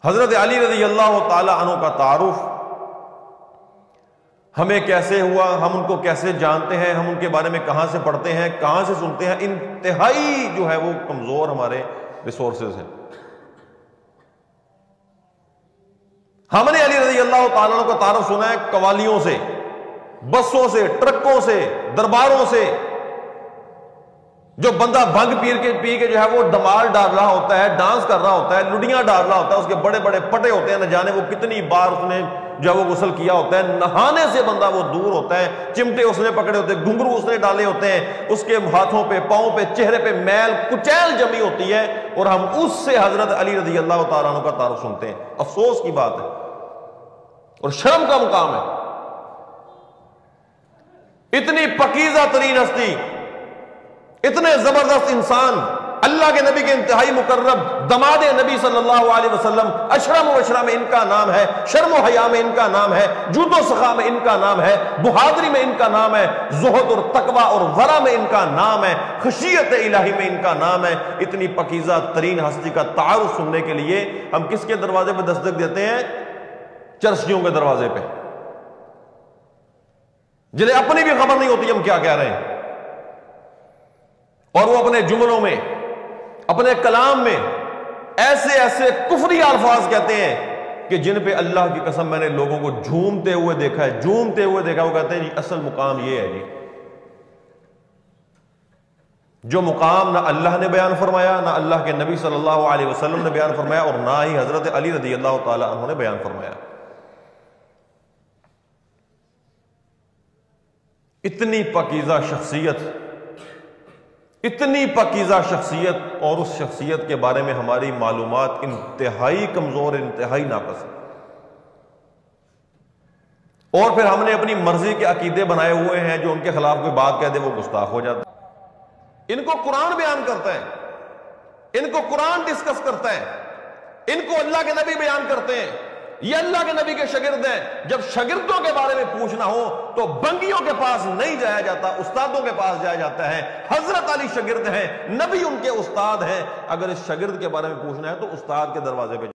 حضرت علی رضی اللہ تعالی عنہ کا تعارف ہمیں کیسے ہوا، ہم ان کو کیسے جانتے ہیں، ہم ان کے بارے میں کہاں سے پڑھتے ہیں، کہاں سے سنتے ہیں؟ انتہائی جو ہے وہ کمزور ہمارے ریسورسز ہیں۔ ہم نے علی رضی اللہ تعالیٰ عنہ کا تعارف سنا ہے قوالیوں سے، بسوں سے، ٹرکوں سے، درباروں سے۔ جو بندہ بھنگ پی کے جو ہے وہ دمال ڈال رہا ہوتا ہے، ڈانس کر رہا ہوتا ہے، لڈیاں ڈال رہا ہوتا ہے، اس کے بڑے بڑے پٹے ہوتے ہیں، نہ جانے وہ کتنی بار اس نے جو ہے وہ غسل کیا ہوتا ہے، نہانے سے بندہ وہ دور ہوتا ہے، چمٹے اس نے پکڑے ہوتے ہیں، گھنگرو اس نے ڈالے ہوتے ہیں، اس کے ہاتھوں پہ، پاؤں پہ، چہرے پہ میل کچیل جمی ہوتی ہے، اور ہم اس سے حضرت علی رضی اللہ تعالیٰ عنہ کا تعارف سنتے ہیں۔ افسوس کی بات ہے اور شرم کا مقام ہے۔ اتنی پاکیزہ ترین ہستی، اتنے زبردست انسان، اللہ کے نبی کے انتہائی مقرب دماد نبی صلی اللہ علیہ وسلم، اشرم و اشرم میں ان کا نام ہے، شرم و حیا میں ان کا نام ہے، جود و سخا میں ان کا نام ہے، بہادری میں ان کا نام ہے، زہد اور تقوی اور ورع میں ان کا نام ہے، خشیت الہی میں ان کا نام ہے۔ اتنی پاکیزہ ترین ہستی کا تعارف سننے کے لیے ہم کس کے دروازے پہ دستک دیتے ہیں؟ چرسیوں کے دروازے پہ، جنہیں اپنی بھی خبر نہیں ہوتی ہم کیا کہہ رہے ہیں، اور وہ اپنے جملوں میں، اپنے کلام میں ایسے ایسے کفری الفاظ کہتے ہیں کہ جن پہ اللہ کی قسم میں نے لوگوں کو جھومتے ہوئے دیکھا ہے، وہ کہتے ہیں جی اصل مقام یہ ہے، جی جو مقام نہ اللہ نے بیان فرمایا، نہ اللہ کے نبی صلی اللہ علیہ وسلم نے بیان فرمایا، اور نہ ہی حضرت علی رضی اللہ تعالی عنہ نے بیان فرمایا۔ اتنی پاکیزہ شخصیت، اتنی پاکیزہ شخصیت، اور اس شخصیت کے بارے میں ہماری معلومات انتہائی کمزور، انتہائی ناقص ہے، اور پھر ہم نے اپنی مرضی کے عقیدے بنائے ہوئے ہیں، جو ان کے خلاف کوئی بات کہہ دے وہ گستاخ ہو جاتا ہے۔ ان کو قرآن بیان کرتا ہے، ان کو قرآن ڈسکس کرتا ہے، ان کو اللہ کے نبی بیان کرتے ہیں، یہ اللہ کے نبی کے شاگرد ہیں۔ جب شاگردوں کے بارے میں پوچھنا ہو تو بنگیوں کے پاس نہیں جایا جاتا، استادوں کے پاس جایا جاتا ہے۔ حضرت علی شاگرد ہیں، نبی ان کے استاد ہیں، اگر اس شاگرد کے بارے میں پوچھنا ہے تو استاد کے دروازے پہ